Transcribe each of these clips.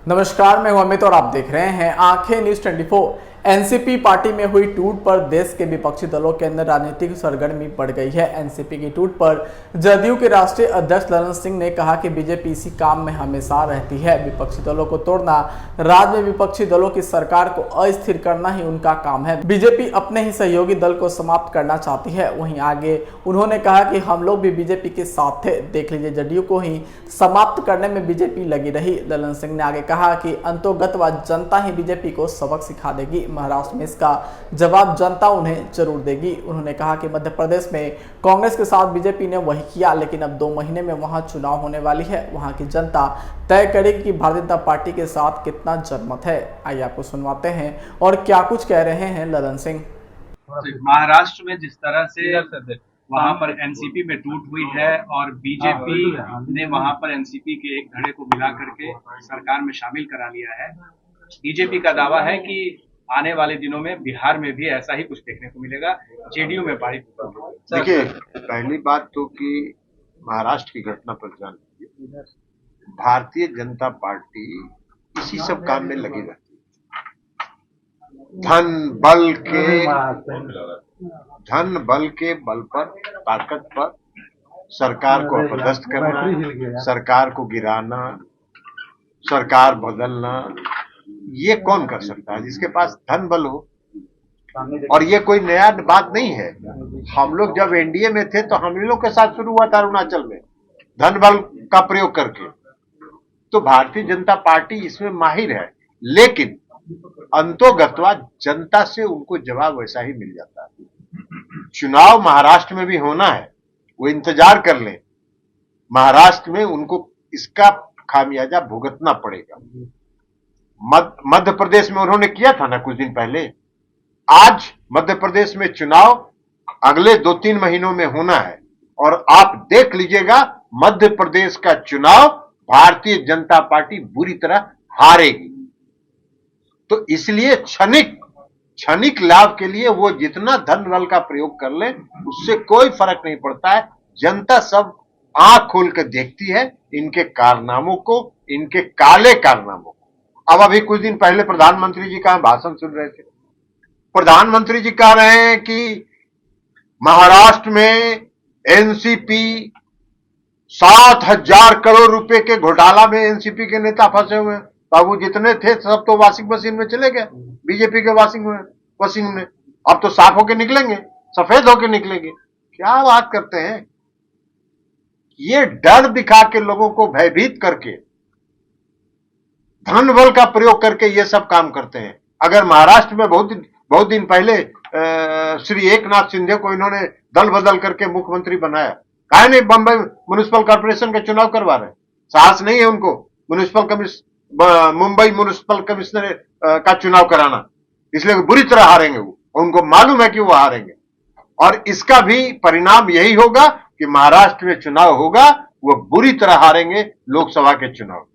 नमस्कार, मैं हूं अमित और आप देख रहे हैं आंखें न्यूज 24। एनसीपी पार्टी में हुई टूट पर देश के विपक्षी दलों के अंदर राजनीतिक सरगर्मी बढ़ गई है। एनसीपी की टूट पर जदयू के राष्ट्रीय अध्यक्ष ललन सिंह ने कहा कि बीजेपी इसी काम में हमेशा रहती है। विपक्षी दलों को तोड़ना, राज्य में विपक्षी दलों की सरकार को अस्थिर करना ही उनका काम है। बीजेपी अपने ही सहयोगी दल को समाप्त करना चाहती है। वहीं आगे उन्होंने कहा कि हम लोग भी बीजेपी के साथ थे, देख लीजिए जदयू को ही समाप्त करने में बीजेपी लगी रही। ललन सिंह ने आगे कहा कि अंतोगतवाद जनता ही बीजेपी को सबक सिखा देगी। महाराष्ट्र में इसका जवाब जनता उन्हें जरूर देगी। उन्होंने कहा कि मध्य प्रदेश में कांग्रेस के साथ बीजेपी ने वही किया, लेकिन अब 2 महीने में वहां चुनाव होने वाली है। वहां की जनता तय करेगी कि भारतीय जनता पार्टी के साथ कितना जनमत है। आइए आपको सुनवाते हैं और क्या कुछ कह रहे हैं ललन सिंह। महाराष्ट्र में जिस तरह से वहां पर एनसीपी में टूट हुई है और बीजेपी ने वहां पर एनसीपी के एक धड़े को मिला करके सरकार में शामिल करा लिया है। बीजेपी का दावा है कि आने वाले दिनों में बिहार में भी ऐसा ही कुछ देखने को मिलेगा, जेडीयू में बारी। देखिए, पहली बात तो कि महाराष्ट्र की घटना पर जान लीजिए, भारतीय जनता पार्टी इसी सब काम में लगी रहती है। धन बल के बल पर, ताकत पर सरकार को अपदस्थ करना, सरकार को गिराना, सरकार बदलना, ये कौन कर सकता है जिसके पास धन बल हो। और ये कोई नया बात नहीं है। हम लोग जब एनडीए में थे तो हम लोग के साथ शुरू हुआ था अरुणाचल में धन बल का प्रयोग करके। तो भारतीय जनता पार्टी इसमें माहिर है, लेकिन अंतोगत्वा जनता से उनको जवाब वैसा ही मिल जाता है। चुनाव महाराष्ट्र में भी होना है, वो इंतजार कर लें। महाराष्ट्र में उनको इसका खामियाजा भुगतना पड़ेगा। मध्य प्रदेश में उन्होंने किया था ना कुछ दिन पहले। आज मध्य प्रदेश में चुनाव अगले 2-3 महीनों में होना है और आप देख लीजिएगा मध्य प्रदेश का चुनाव भारतीय जनता पार्टी बुरी तरह हारेगी। तो इसलिए क्षणिक लाभ के लिए वो जितना धन बल का प्रयोग कर ले उससे कोई फर्क नहीं पड़ता है। जनता सब आंख खोल कर देखती है इनके कारनामों को, इनके काले कारनामों को। अब अभी कुछ दिन पहले प्रधानमंत्री जी का भाषण सुन रहे थे। प्रधानमंत्री जी कह रहे हैं कि महाराष्ट्र में एनसीपी 7,000 करोड़ रुपए के घोटाला में एनसीपी के नेता फंसे हुए हैं। बाबू जितने थे सब तो वॉशिंग मशीन में चले गए, बीजेपी के वॉशिंग में। अब तो साफ होके निकलेंगे, सफेद होके निकलेंगे। क्या बात करते हैं। ये डर दिखा के लोगों को भयभीत करके, धन बल का प्रयोग करके ये सब काम करते हैं। अगर महाराष्ट्र में बहुत दिन पहले श्री एकनाथ शिंदे को इन्होंने दल बदल करके मुख्यमंत्री बनाया, काहे नहीं बंबई म्युनिसिपल कॉर्पोरेशन के चुनाव करवा रहे? साहस नहीं है उनको मुंबई म्युनिसिपल कमिश्नर का चुनाव कराना, इसलिए बुरी तरह हारेंगे वो। उनको मालूम है कि वो हारेंगे और इसका भी परिणाम यही होगा कि महाराष्ट्र में चुनाव होगा, वो बुरी तरह हारेंगे लोकसभा के चुनाव।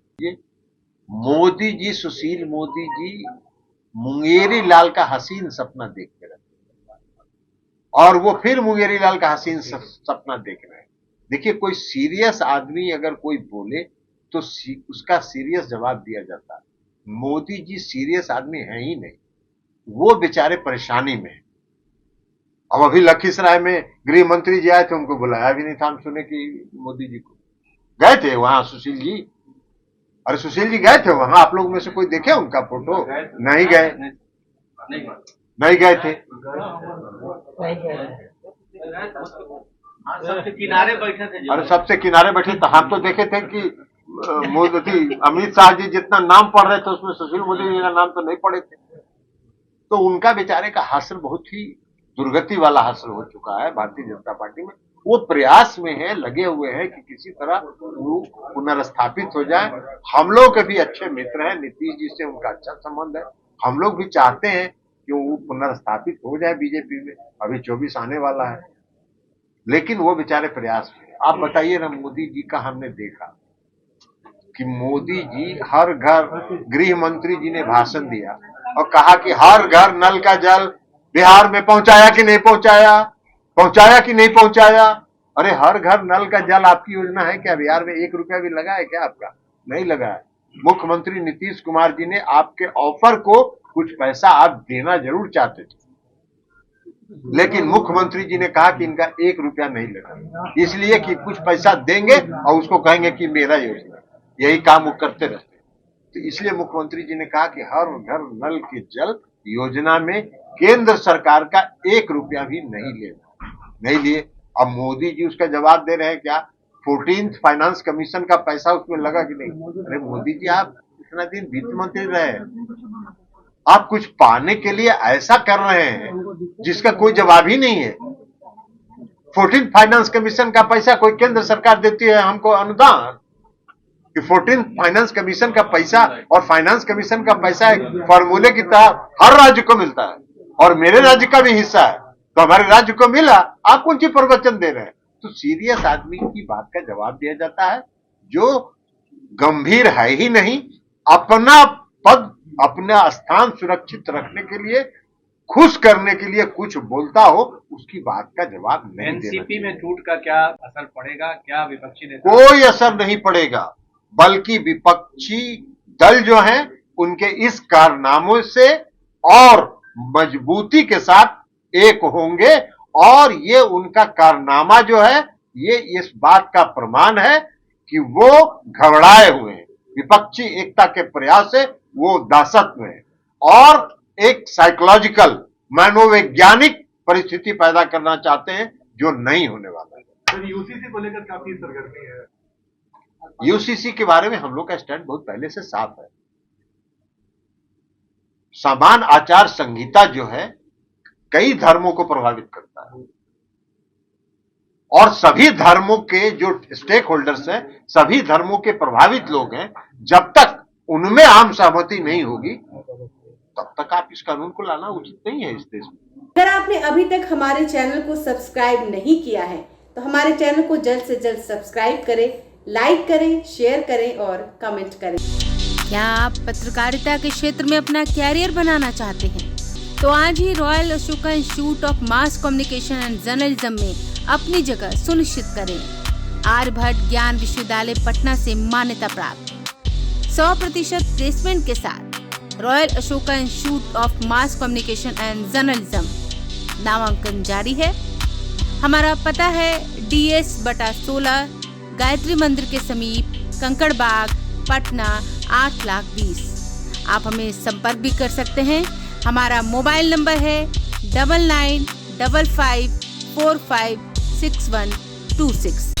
मोदी जी, सुशील मोदी जी मुंगेरी लाल का हसीन सपना देखते रहते और वो फिर मुंगेरी लाल का हसीन सपना देख रहे हैं। देखिए, कोई सीरियस आदमी अगर कोई बोले तो उसका सीरियस जवाब दिया जाता है। मोदी जी सीरियस आदमी है ही नहीं, वो बेचारे परेशानी में है। अब अभी लखीसराय में गृह मंत्री जी आए थे, उनको बुलाया भी नहीं था। हम सुने कि मोदी जी को गए थे वहां सुशील जी। अरे सुशील जी गए थे वहां, आप लोग में से कोई देखे उनका फोटो? नहीं गए थे। सबसे किनारे बैठे थे। अरे सबसे किनारे बैठे तो हम तो देखे थे कि मोदी अमित शाह जी जितना नाम पढ़ रहे थे उसमें सुशील मोदी जी का नाम तो नहीं पढ़े थे। तो उनका बेचारे का हासिल बहुत ही दुर्गति वाला हासिल हो चुका है भारतीय जनता पार्टी में। वो प्रयास में है, लगे हुए हैं कि किसी तरह वो पुनर्स्थापित हो जाए। हम लोग के भी अच्छे मित्र हैं, नीतीश जी से उनका अच्छा संबंध है। हम लोग भी चाहते हैं कि वो पुनर्स्थापित हो जाए बीजेपी में। अभी 24 आने वाला है, लेकिन वो बेचारे प्रयास में। आप बताइए ना, मोदी जी का हमने देखा कि मोदी जी हर घर, गृह मंत्री जी ने भाषण दिया और कहा कि हर घर नल का जल बिहार में पहुंचाया कि नहीं पहुंचाया। अरे हर घर नल का जल आपकी योजना है क्या? बिहार में 1 रुपया भी लगा है क्या आपका? नहीं लगा है। मुख्यमंत्री नीतीश कुमार जी ने आपके ऑफर को कुछ पैसा आप देना जरूर चाहते थे, लेकिन मुख्यमंत्री जी ने कहा कि इनका 1 रुपया नहीं लगा, इसलिए कि कुछ पैसा देंगे और उसको कहेंगे कि मेरा योजना, यही काम वो करते रहते। तो इसलिए मुख्यमंत्री जी ने कहा कि हर घर नल के जल योजना में केंद्र सरकार का 1 रुपया भी नहीं लिए। अब मोदी जी उसका जवाब दे रहे हैं क्या? 14th फाइनेंस कमीशन का पैसा उसमें लगा कि नहीं? अरे मोदी जी, आप इतना दिन वित्त मंत्री रहे, आप कुछ पाने के लिए ऐसा कर रहे हैं जिसका कोई जवाब ही नहीं है। 14th फाइनेंस कमीशन का पैसा कोई केंद्र सरकार देती है हमको अनुदान, कि 14th फाइनेंस कमीशन का पैसा और फाइनेंस कमीशन का पैसा एक फॉर्मूले की तरह हर राज्य को मिलता है और मेरे राज्य का भी हिस्सा है, तो हमारे राज्य को मिला, आप कौन सी प्रवचन दे रहे हैं? तो सीरियस आदमी की बात का जवाब दिया जाता है, जो गंभीर है ही नहीं, अपना पद अपना स्थान सुरक्षित रखने के लिए, खुश करने के लिए कुछ बोलता हो, उसकी बात का जवाब नहीं देना। एनसीपी में टूट का क्या असर पड़ेगा? क्या विपक्षी नेता? कोई असर नहीं पड़ेगा, बल्कि विपक्षी दल जो हैं उनके इस कारनामों से और मजबूती के साथ एक होंगे, और ये उनका कारनामा जो है ये इस बात का प्रमाण है कि वो घबराए हुए हैं। विपक्षी एकता के प्रयास से वो दहशत में है और एक साइकोलॉजिकल मनोवैज्ञानिक परिस्थिति पैदा करना चाहते हैं जो नहीं होने वाला है। सर, यूसीसी को लेकर काफी सरगर्मी है। यूसीसी के बारे में हम लोग का स्टैंड बहुत पहले से साफ है। समान आचार संहिता जो है कई धर्मों को प्रभावित करता है, और सभी धर्मों के जो स्टेक होल्डर्स हैं, सभी धर्मों के प्रभावित लोग हैं, जब तक उनमें आम सहमति नहीं होगी तब तक आप इस कानून को लाना उचित नहीं है इस देश में। अगर आपने अभी तक हमारे चैनल को सब्सक्राइब नहीं किया है तो हमारे चैनल को जल्द से जल्द सब्सक्राइब करें, लाइक करें, शेयर करें और कमेंट करें। क्या आप पत्रकारिता के क्षेत्र में अपना कैरियर बनाना चाहते हैं? तो आज ही Royal Ashoka Institute of Mass Communication and Journalism में अपनी जगह सुनिश्चित करें। आर्यभट्ट ज्ञान विश्वविद्यालय पटना से मान्यता प्राप्त 100% प्लेसमेंट के साथ royal Ashoka Institute of Mass Communication and journalism नामांकन जारी है। हमारा पता है DS/16 गायत्री मंदिर के समीप, कंकड़ बाग, पटना 8,20,000। आप हमें संपर्क भी कर सकते हैं। हमारा मोबाइल नंबर है 9955456126।